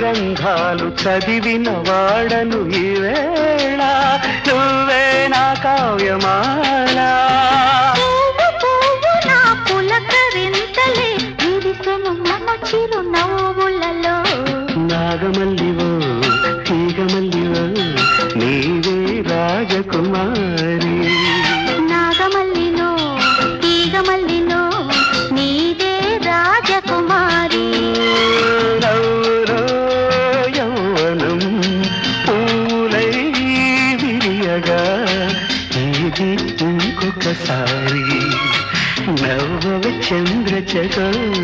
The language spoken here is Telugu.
గ్రంథాలు చదివిన వాడను ఈవేళ నువ్వే నా కావ్యమాల నాగమల్లివో తీగమల్లివో నీవే రాజకుమారి నాగమల్లిలో తీగమల్లిలో నీదే రాజకుమారి నవ్వులో యౌవనం పూలై విరియగా ఇది ఇంకొకసారి నవ్వవ చంద్రచకోరి